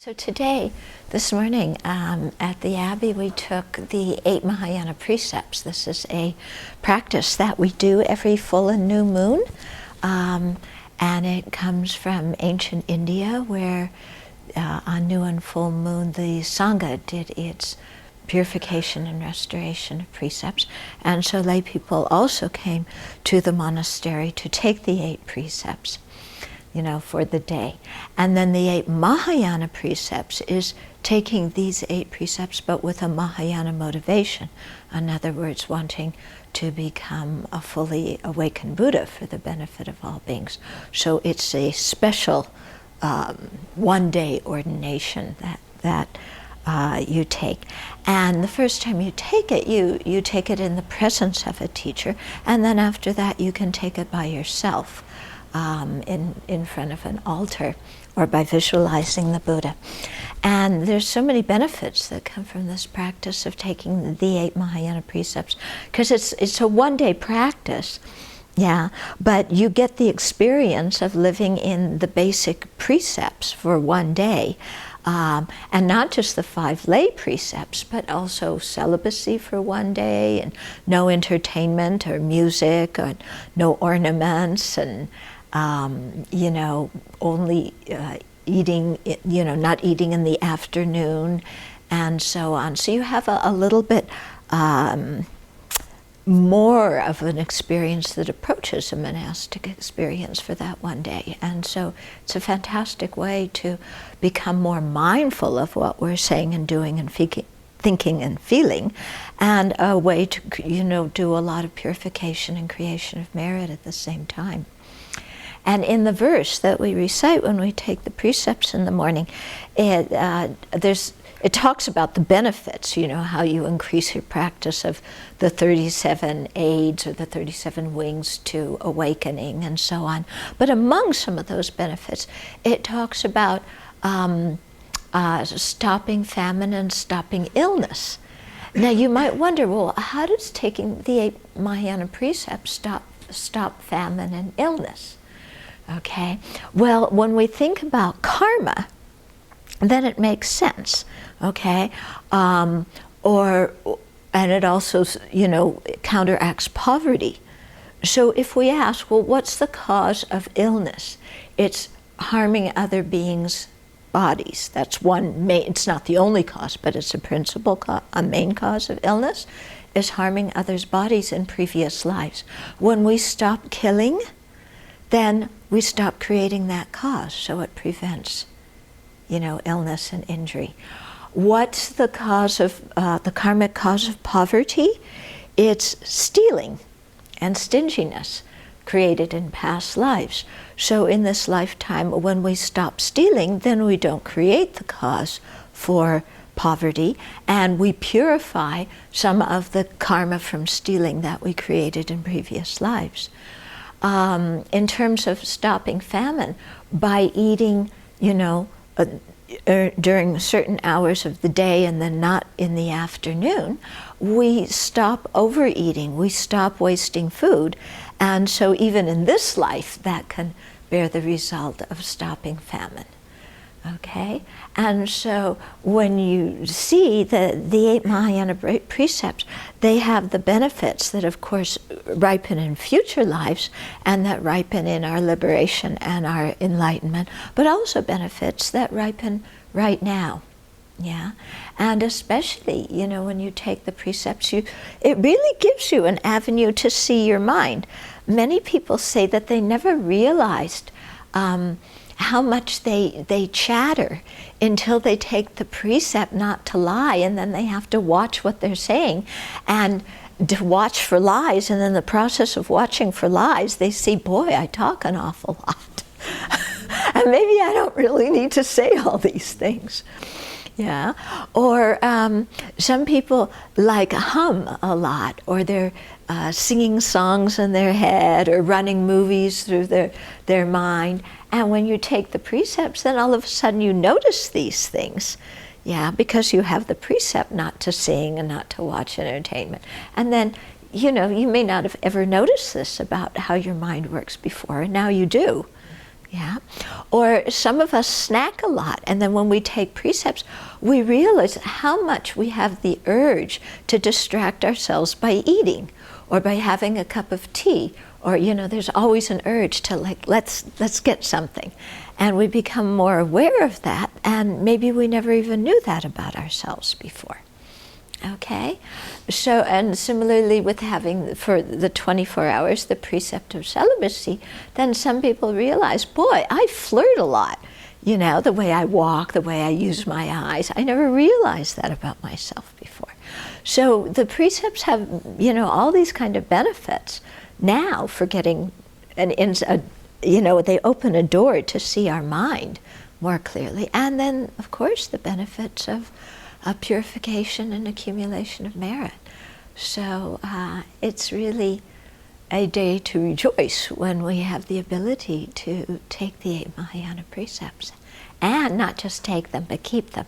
So today, this morning, at the Abbey, we took the 8 Mahayana Precepts. This is a practice that we do every full and new moon, and it comes from ancient India, where on new and full moon the Sangha did its purification and restoration of precepts, and so lay people also came to the monastery to take the 8 precepts, for the day. And then the 8 Mahayana precepts is taking these 8 precepts but with a Mahayana motivation. In other words, wanting to become a fully awakened Buddha for the benefit of all beings. So it's a special one-day ordination that you take. And the first time you take it, you take it in the presence of a teacher, and then after that you can take it by yourself. In front of an altar, or by visualizing the Buddha. And there's so many benefits that come from this practice of taking the 8 Mahayana precepts, because it's a one-day practice, but you get the experience of living in the basic precepts for one day. And not just the 5 lay precepts, but also celibacy for one day, and no entertainment or music, or no ornaments, and only eating, not eating in the afternoon, and so on. So you have a little bit more of an experience that approaches a monastic experience for that one day. And so it's a fantastic way to become more mindful of what we're saying and doing and thinking and feeling, and a way to, do a lot of purification and creation of merit at the same time. And in the verse that we recite when we take the precepts in the morning, it talks about the benefits, how you increase your practice of the 37 aids or the 37 wings to awakening and so on. But among some of those benefits, it talks about stopping famine and stopping illness. Now you might wonder, well, how does taking the 8 Mahayana precepts stop famine and illness? Okay, well, when we think about karma, then it makes sense, okay? And it also, counteracts poverty. So if we ask, well, what's the cause of illness? It's harming other beings' bodies. That's one main, it's not the only cause, but it's a main cause of illness, is harming others' bodies in previous lives. When we stop killing, then we stop creating that cause, so it prevents, illness and injury. What's the cause of, the karmic cause of poverty? It's stealing and stinginess created in past lives. So in this lifetime, when we stop stealing, then we don't create the cause for poverty, and we purify some of the karma from stealing that we created in previous lives. In terms of stopping famine, by eating, during certain hours of the day and then not in the afternoon, we stop overeating, we stop wasting food, and so even in this life that can bear the result of stopping famine. Okay, and so when you see the 8 Mahayana precepts, they have the benefits that, of course, ripen in future lives and that ripen in our liberation and our enlightenment, but also benefits that ripen right now. Yeah, and especially, when you take the precepts, it really gives you an avenue to see your mind. Many people say that they never realized how much they chatter until they take the precept not to lie, and then they have to watch what they're saying and to watch for lies, and in the process of watching for lies they see, boy, I talk an awful lot. And maybe I don't really need to say all these things. Yeah, or some people hum a lot, or they're singing songs in their head, or running movies through their mind. And when you take the precepts, then all of a sudden you notice these things. Yeah, because you have the precept not to sing and not to watch entertainment. And then, you may not have ever noticed this about how your mind works before, and now you do. Yeah. Or some of us snack a lot, and then when we take precepts, we realize how much we have the urge to distract ourselves by eating or by having a cup of tea, or there's always an urge to let's get something. And we become more aware of that, and maybe we never even knew that about ourselves before. Okay? So, and similarly with having, for the 24 hours, the precept of celibacy, then some people realize, boy, I flirt a lot. The way I walk, the way I use my eyes. I never realized that about myself before. So the precepts have, all these kind of benefits now for getting they open a door to see our mind more clearly. And then, of course, the benefits of purification and accumulation of merit. So it's really a day to rejoice when we have the ability to take the 8 Mahayana precepts. And not just take them, but keep them.